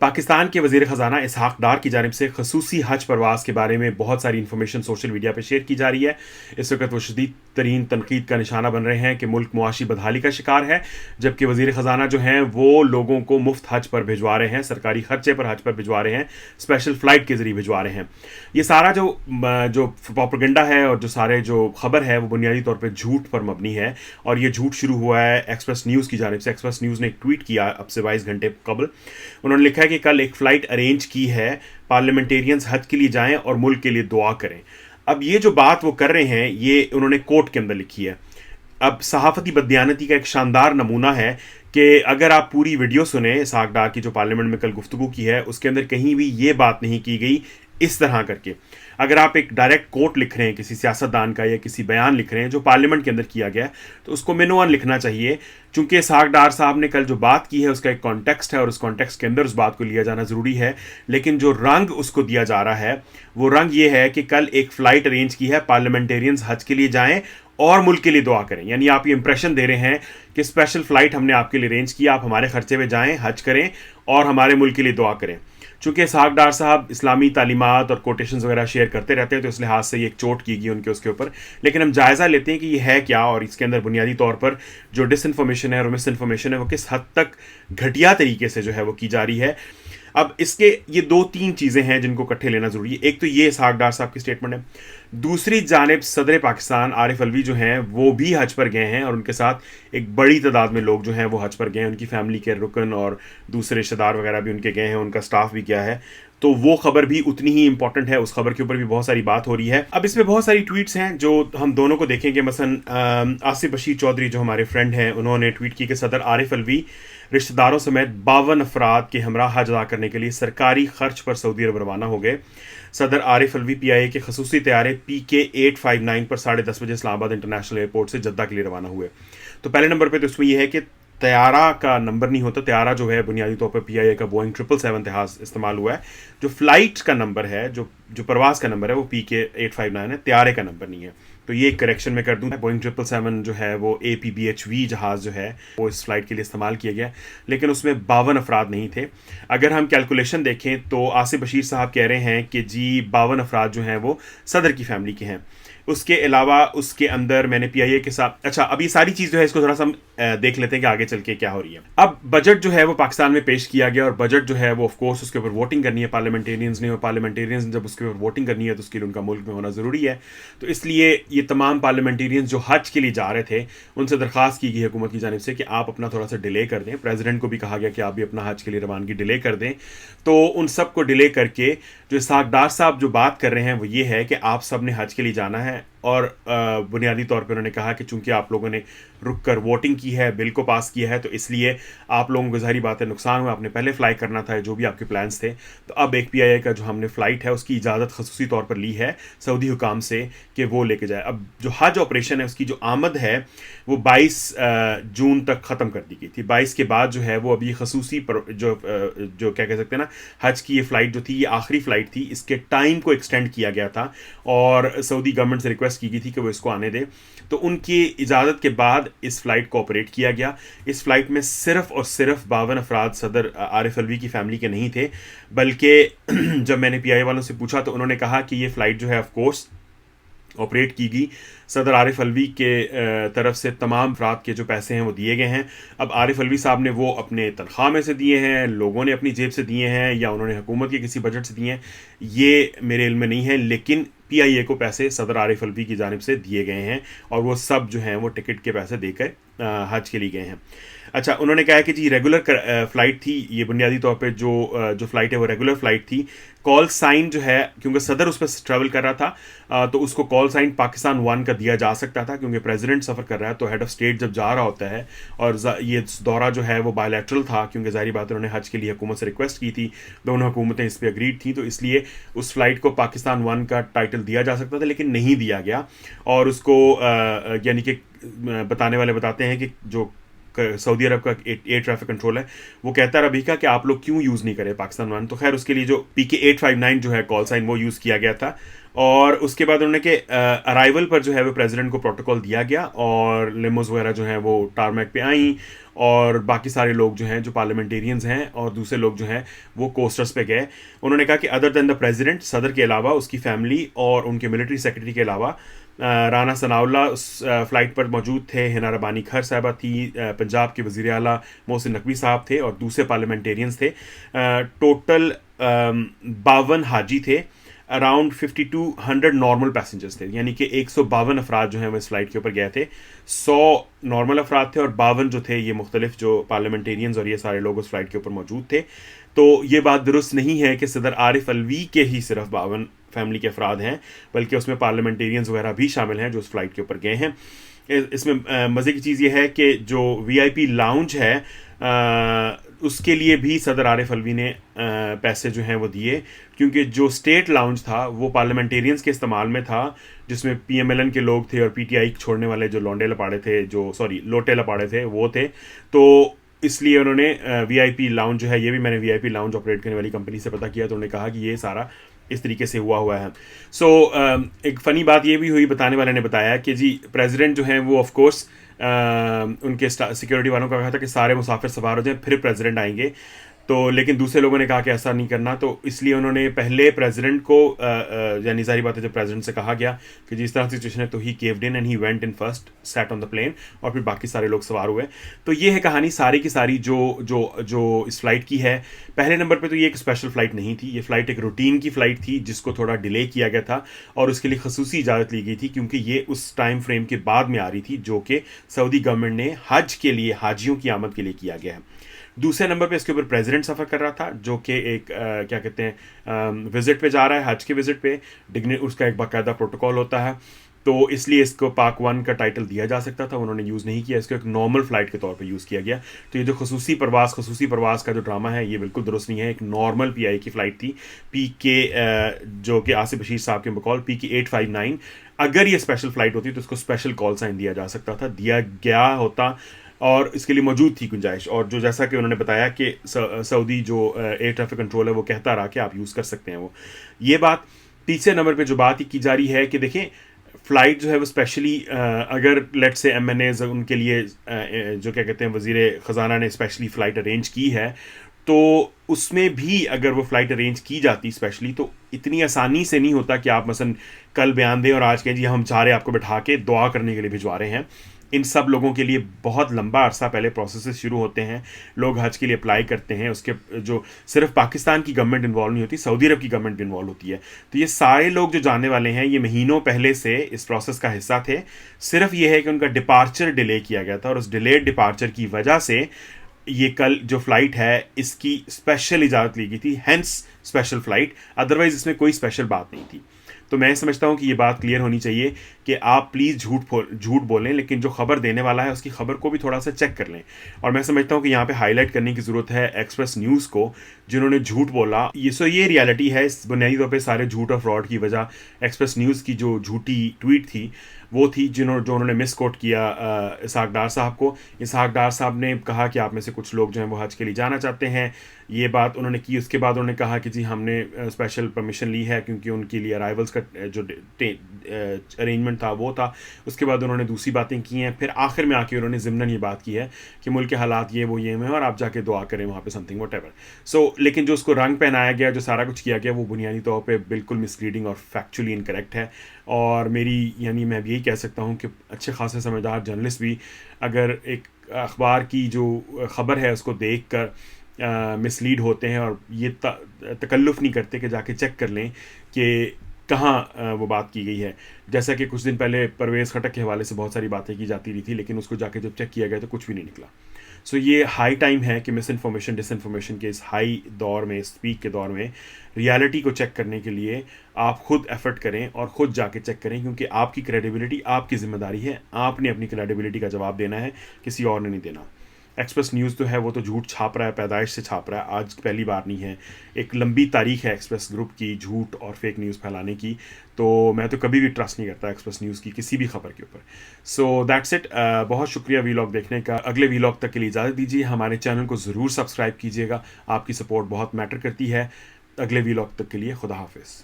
पाकिस्तान के वज़ीर ख़जाना इसहाक़ डार की जानिब से ख़ुसूसी हज प्रवास के बारे में बहुत सारी इन्फॉर्मेशन सोशल मीडिया पर शेयर की जा रही है। इस वक्त वो शदीद तरीन तनकीद का निशाना बन रहे हैं कि मुल्क मुआशी बदहाली का शिकार है, जबकि वज़ीर ख़जाना जो हैं वो लोगों को मुफ्त हज पर भिजवा रहे हैं, सरकारी खर्चे पर हज पर भिजवा रहे हैं, स्पेशल फ़्लाइट के ज़रिए भिजवा रहे हैं। ये सारा जो प्रोपेगेंडा है और जो सारे जो खबर है वो बुनियादी तौर पर झूठ पर मबनी है, और ये झूठ शुरू हुआ है एक्सप्रेस न्यूज़ की जानिब से। एक्सप्रेस न्यूज़ ने एक ट्वीट किया अब से 22 घंटे कबल। उन्होंने लिखा है कि कल एक फ़्लाइट अरेंज की है, पार्लियामेंटेरियंस हज के लिए जाएं और मुल्क के लिए दुआ करें। अब ये जो बात वो कर रहे हैं ये उन्होंने कोर्ट के अंदर लिखी है। अब सहाफ़ती बददियानती का एक शानदार नमूना है कि अगर आप पूरी वीडियो सुने इसहाक़ डार की जो पार्लियामेंट में कल गुफ्तगू की है, उसके अंदर कहीं भी ये बात नहीं की गई इस तरह करके। अगर आप एक डायरेक्ट कोट लिख रहे हैं किसी सियासतदान का या किसी बयान लिख रहे हैं जो पार्लियामेंट के अंदर किया गया है, तो उसको मिनोअन लिखना चाहिए, चूंकि इसहाक़ डार साहब ने कल जो बात की है उसका एक कॉन्टेक्स्ट है और उस कॉन्टेक्स्ट के अंदर उस बात को लिया जाना ज़रूरी है। लेकिन जो रंग उसको दिया जा रहा है वो रंग ये है कि कल एक फ़्लाइट अरेंज की है, पार्लियामेंटेरियंस हज के लिए जाएँ और मुल्क के लिए दुआ करें। यानी आप ये इंप्रेशन दे रहे हैं कि स्पेशल फ़्लाइट हमने आपके लिए अरेंज किया, आप हमारे खर्चे में जाएँ, हज करें और हमारे मुल्क के लिए दुआ करें। चूँकि इसहाक़ डार साहब इस्लामी तालीमात और कोटेशंस वगैरह शेयर करते रहते हैं, तो इस लिहाज से ये एक चोट की गई उनके उसके ऊपर। लेकिन हम जायज़ा लेते हैं कि ये है क्या, और इसके अंदर बुनियादी तौर पर जो डिसइन्फॉर्मेशन है और मिस इन्फॉर्मेशन है वो किस हद तक घटिया तरीके से जो है वो की जा रही है। अब इसके ये 2-3 चीज़ें हैं जिनको इकट्ठे लेना ज़रूरी है। एक तो ये इसहाक़ डार साहब की स्टेटमेंट है, दूसरी जानिब सदर पाकिस्तान आरिफ अलवी जो हैं वो भी हज पर गए हैं और उनके साथ एक बड़ी तादाद में लोग जो हैं वो हज पर गए हैं। उनकी फैमिली के रुकन और दूसरे रिश्तेदार वगैरह भी उनके गए हैं, उनका स्टाफ भी गया है, तो वो खबर भी उतनी ही इंपॉर्टेंट है। उस खबर के ऊपर भी बहुत सारी बात हो रही है। अब इसमें बहुत सारी ट्वीट्स हैं जो हम दोनों को देखेंगे। मसलन आसिफ बशीर चौधरी जो हमारे फ्रेंड हैं, उन्होंने ट्वीट की कि सदर आरिफ अलवी रिश्तेदारों समेत 52 अफराद के हमरा हज अदा करने के लिए सरकारी खर्च पर सऊदी अरब रवाना हो गए। सदर आरिफ अलवी PIA के खसूसी तैयारे PK 859 पर 10:30 बजे इस्लामाबाद इंटरनेशनल एयरपोर्ट से जद्दा के लिए रवाना हुए। तो पहले नंबर पर तो इसमें यह है कि तैयारा का नंबर नहीं होता, तैयारा जो है बुनियादी तौर पर PIA का बोइंग 777 इस्तेमाल हुआ है। जो फ्लाइट का नंबर है, जो प्रवास का नंबर है वो PK 859 है, तैयारे का नंबर नहीं है। तो ये एक करेक्शन में कर दूँ, बोइंग 777 जो है वो APBHV जहाज़ जो है वो इस फ्लाइट के लिए इस्तेमाल किया गया, लेकिन उसमें 52 अफराद नहीं थे। अगर हम कैलकुलेशन देखें तो आसिफ बशीर साहब कह रहे हैं कि जी 52 अफराद जो हैं वो सदर की फैमिली के हैं। उसके अलावा उसके अंदर मैंने PIA के साथ, अच्छा अब ये सारी चीज़ जो है इसको थोड़ा सा हम देख लेते हैं कि आगे चल के क्या हो रही है। अब बजट जो है वो पाकिस्तान में पेश किया गया और बजट जो है वो ऑफ कोर्स उसके ऊपर वोटिंग करनी है पार्लियामेंटेरियंस ने, और पार्लियामेंटेरियंस जब उसके ऊपर वोटिंग करनी है तो उसके लिए उनका मुल्क में होना ज़रूरी है। तो इसलिए ये तमाम पार्लियामेंटेरियंस जो हज के लिए जा रहे थे उनसे दरख्वास्त की गई हुकूमत की जानिब से कि आप अपना थोड़ा सा डिले कर दें। प्रेसिडेंट को भी कहा गया कि आप भी अपना हज के लिए रवानगी डिले कर दें। तो उन सब को डिले करके जो इसहाक़ डार साहब जो बात कर रहे हैं वो ये है कि आप सब ने हज के लिए जाना है, और बुनियादी तौर पर उन्होंने कहा कि चूंकि आप लोगों ने रुक कर वोटिंग की है, बिल को पास किया है, तो इसलिए आप लोगों को ज़ाहिर बात है नुकसान हुआ, आपने पहले फ़्लाई करना था जो भी आपके प्लान्स थे। तो अब एक PIA का जो हमने फ़्लाइट है उसकी इजाज़त खसूसी तौर पर ली है सऊदी हुकाम से कि वो लेके जाए। अब जो हज ऑपरेशन है उसकी जो आमद है वो 22 जून तक ख़त्म कर दी गई थी। 22 के बाद जो है वो अभी खसूसी पर जो क्या कह सकते हैं ना, हज की ये फ़्लाइट जो थी ये आखिरी फ़्लाइट थी, इसके टाइम को एक्सटेंड किया गया था और सऊदी गवर्नमेंट से रिक्वेस्ट की गई थी कि वो इसको आने दें। तो उनकी इजाज़त के बाद इस फ़्लाइट को ऑपरेट किया गया। इस फ़्लाइट में सिर्फ़ और सिर्फ 52 अफराद सदर आरिफ अलवी की फ़ैमिली के नहीं थे, बल्कि जब मैंने PIA वालों से पूछा तो उन्होंने कहा कि ये फ़्लाइट जो है ऑफ कोर्स ऑपरेट की गई सदर आरिफ अलवी के तरफ से, तमाम अफराद के जो पैसे हैं वो दिए गए हैं। अब आरिफ अलवी साहब ने वो अपने तनख्वाह में से दिए हैं, लोगों ने अपनी जेब से दिए हैं, या उन्होंने हुकूमत के किसी बजट से दिए हैं, ये मेरे इल्म में नहीं है। लेकिन PIA को पैसे सदर आरिफ अलवी की जानिब से दिए गए हैं और वो सब जो हैं वो टिकट के पैसे देकर हज के लिए गए हैं। अच्छा, उन्होंने कहा कि जी रेगुलर फ़्लाइट थी ये, बुनियादी तौर पे जो फ़्लाइट है वो रेगुलर फ़्लाइट थी। कॉल साइन जो है, क्योंकि सदर उस पर ट्रैवल कर रहा था तो उसको कॉल साइन पाकिस्तान 1 का दिया जा सकता था, क्योंकि प्रेसिडेंट सफ़र कर रहा है तो हेड ऑफ़ स्टेट जब जा रहा होता है, और ये दौरा जो है वो बायलैटरल था, क्योंकि ज़ाहिर बात है उन्होंने हज के लिए हुकूमत से रिक्वेस्ट की थी, दोनों हुकूमतें इस पर अग्रीड थी, तो इसलिए उस फ़्लाइट को पाकिस्तान 1 का टाइटल दिया जा सकता था, लेकिन नहीं दिया गया। और उसको यानी कि बताने वाले बताते हैं कि जो सऊदी अरब का एयर ट्रैफिक कंट्रोल है, वो कहता रहा भी कि आप लोग क्यों यूज़ नहीं करें पाकिस्तान वन। तो खैर उसके लिए जो PK-859 जो है कॉल साइन वो यूज़ किया गया था, और उसके बाद उन्होंने के अराइवल पर जो है वो प्रेसिडेंट को प्रोटोकॉल दिया गया, और लिमोस वगैरह जो हैं वो टारमैक पे आई, और बाकी सारे लोग जो हैं जो पार्लियामेंटेरियंस हैं और दूसरे लोग जो हैं वो कोस्टर्स पे गए। उन्होंने कहा कि अदर देन द प्रेसिडेंट, सदर के अलावा, उसकी फैमिली और उनके मिलिट्री सेक्रेटरी के अलावा राना सनाउल्लाह उस फ्लाइट पर मौजूद थे, हिना रबानी खर साहबा थी, पंजाब के वज़ीर आला मोहसिन नकवी साहब थे, और दूसरे पार्लियामेंटेरियंस थे। टोटल 52 हाजी थे, अराउंड 5200 नॉर्मल पैसेंजर्स थे, यानी कि 152 अफराद जो हैं वो इस फ्लाइट के ऊपर गए थे। 100 नॉर्मल अफराद थे और 52 जो थे ये मुख्तलिफ जो पार्लियामेंटेरियंस और ये सारे लोग उस फ्लाइट के ऊपर मौजूद थे। तो ये बात दुरुस्त नहीं है कि सदर आरिफ अलवी के ही सिर्फ 52 फैमिली के अफराद हैं, बल्कि उसमें पार्लियामेंटेरियंस वगैरह भी शामिल हैं जो उस फ्लाइट के ऊपर गए हैं। इसमें मज़े की चीज़ ये है कि जो VIP लाउंज है उसके लिए भी सदर आरिफ अलवी ने पैसे जो हैं वो दिए, क्योंकि जो स्टेट लाउंज था वो पार्लियामेंटेरियंस के इस्तेमाल में था, जिसमें PMLN के लोग थे और PTI छोड़ने वाले जो लोटे लपाड़े थे वो थे। तो इसलिए उन्होंने VIP लाउंज जो है, ये भी मैंने VIP लाउंज ऑपरेट करने वाली कंपनी से पता किया, तो उन्होंने कहा कि ये सारा इस तरीके से हुआ है। सो एक फ़नी बात ये भी हुई, बताने वाले ने बताया कि जी प्रेसिडेंट जो हैं वो ऑफ कोर्स उनके सिक्योरिटी वालों का कहा था कि सारे मुसाफिर सवार हो जाएं फिर प्रेसिडेंट आएंगे, तो लेकिन दूसरे लोगों ने कहा कि ऐसा नहीं करना, तो इसलिए उन्होंने पहले प्रेसिडेंट को यानी सारी बात है जब प्रेसिडेंट से कहा गया कि जिस तरह सिचुएशन है, तो he caved in and he went in first, sat on the plane, और फिर बाकी सारे लोग सवार हुए। तो ये है कहानी सारी की सारी जो जो जो इस फ्लाइट की है। पहले नंबर पे तो ये एक स्पेशल फ़्लाइट नहीं थी, ये फ़्लाइट एक रूटीन की फ़्लाइट थी जिसको थोड़ा डिले किया गया था, और उसके लिए खसूसी इजाज़त ली गई थी, क्योंकि ये उस टाइम फ्रेम के बाद में आ रही थी जो कि सऊदी गवर्नमेंट ने हज के लिए, हाजियों की आमद के लिए किया गया है। दूसरे नंबर पे इसके ऊपर प्रेसिडेंट सफ़र कर रहा था, जो कि एक क्या कहते हैं विज़िट पे जा रहा है, हज के विज़िट पे, उसका एक बाकायदा प्रोटोकॉल होता है, तो इसलिए इसको पाक 1 का टाइटल दिया जा सकता था, उन्होंने यूज़ नहीं किया, इसको एक नॉर्मल फ़्लाइट के तौर पे यूज़ किया गया। तो ये जो खसूसी परवास का जो ड्रामा है ये बिल्कुल दुरुस्त नहीं है। एक नॉर्मल PI की फ़्लाइट थी, PK जो कि आसिफ बशीर साहब के बकौल PK-859। अगर ये स्पेशल फ़्लाइट होती तो इसको स्पेशल कॉल साइन दिया जा सकता था, दिया गया होता, और इसके लिए मौजूद थी गुंजाइश। और जो जैसा कि उन्होंने बताया कि सऊदी जो एयर ट्रैफिक कंट्रोल है वो कहता रहा कि आप यूज़ कर सकते हैं वो ये बात। तीसरे नंबर पे जो बात की जा रही है कि देखें फ़्लाइट जो है वो स्पेशली अगर लेट से MNAs उनके लिए जो क्या कहते हैं वज़ीर ख़जाना ने स्पेशली फ़्लाइट अरेंज की है, तो उसमें भी अगर वो फ़्लाइट अरेंज की जाती स्पेशली, तो इतनी आसानी से नहीं होता कि आप मसलन कल बयान दें और आज कहें जी हम सारे आपको बैठा के दुआ करने के लिए भिजवा रहे हैं। इन सब लोगों के लिए बहुत लंबा अरसा पहले प्रोसेस शुरू होते हैं, लोग हज के लिए अप्लाई करते हैं, उसके जो सिर्फ पाकिस्तान की गवर्नमेंट इन्वॉल्व नहीं होती, सऊदी अरब की गवर्नमेंट भी इन्वॉल्व होती है। तो ये सारे लोग जो जाने वाले हैं ये महीनों पहले से इस प्रोसेस का हिस्सा थे, सिर्फ ये है कि उनका डिपार्चर डिले किया गया था, और उस डिलेड डिपार्चर की वजह से ये कल जो फ्लाइट है इसकी स्पेशल इजाज़त ली गई थी, हैंस स्पेशल फ़्लाइट, अदरवाइज़ इसमें कोई स्पेशल बात नहीं थी। तो मैं समझता हूँ कि ये बात क्लियर होनी चाहिए कि आप प्लीज़ झूठ बोलें, लेकिन जो खबर देने वाला है उसकी खबर को भी थोड़ा सा चेक कर लें। और मैं समझता हूँ कि यहाँ पे हाईलाइट करने की ज़रूरत है एक्सप्रेस न्यूज़ को, जिन्होंने झूठ बोला। ये रियलिटी है, इस बुनियादी तौर पे सारे झूठ और फ्रॉड की वजह एक्सप्रेस न्यूज़ की जो झूठी ट्वीट थी वो थी, जो उन्होंने मिस कोट किया इसहाक डार साहब को। इसहाक डार साहब ने कहा कि आप में से कुछ लोग जो हैं वो हज के लिए जाना चाहते हैं, ये बात उन्होंने की। उसके बाद उन्होंने कहा कि जी हमने स्पेशल परमिशन ली है क्योंकि उनके लिए अराइवल्स का जो अरेंजमेंट था वो था। उसके बाद उन्होंने दूसरी बातें की हैं, फिर आखिर में आके उन्होंने ज़िम्नन ये बात की है कि मुल्क के हालात ये वो ये में, और आप जाके दुआ करें वहाँ पे समथिंग व्हाटएवर। सो लेकिन जो उसको रंग पहनाया गया, जो सारा कुछ किया गया, वो बुनियादी तौर पे बिल्कुल मिसलीडिंग और फैक्चुअली इनकरेक्ट है। और मेरी मैं यही कह सकता हूँ कि अच्छे खासे समझदार जर्नलिस्ट भी अगर एक अखबार की जो ख़बर है उसको देख कर मिसलीड होते हैं और ये तकल्लुफ़ नहीं करते कि जाके चेक कर लें कि कहाँ वो बात की गई है। जैसा कि कुछ दिन पहले परवेज़ खटक के हवाले से बहुत सारी बातें की जाती रही थी, लेकिन उसको जाके जब चेक किया गया तो कुछ भी नहीं निकला। सो ये हाई टाइम है कि मिस इन्फॉर्मेशन डिसइन्फॉर्मेशन के इस हाई दौर में, इस पीक के दौर में, रियलिटी को चेक करने के लिए आप खुद एफर्ट करें और ख़ुद जाके चेक करें, क्योंकि आपकी क्रेडिबिलिटी आपकी ज़िम्मेदारी है। आपने अपनी क्रेडिबिलिटी का जवाब देना है, किसी और ने नहीं देना। एक्सप्रेस न्यूज़ तो है वो तो झूठ छाप रहा है, पैदाइश से छाप रहा है, आज पहली बार नहीं है। एक लंबी तारीख है एक्सप्रेस ग्रुप की झूठ और फेक न्यूज़ फैलाने की। तो मैं तो कभी भी ट्रस्ट नहीं करता एक्सप्रेस न्यूज़ की किसी भी खबर के ऊपर। So that's it. बहुत शुक्रिया वीलॉग देखने का। अगले वीलॉग तक के लिए इजाज़त दीजिए। हमारे चैनल को ज़रूर सब्सक्राइब कीजिएगा, आपकी सपोर्ट बहुत मैटर करती है। अगले वीलॉग तक के लिए खुदा हाफिज़।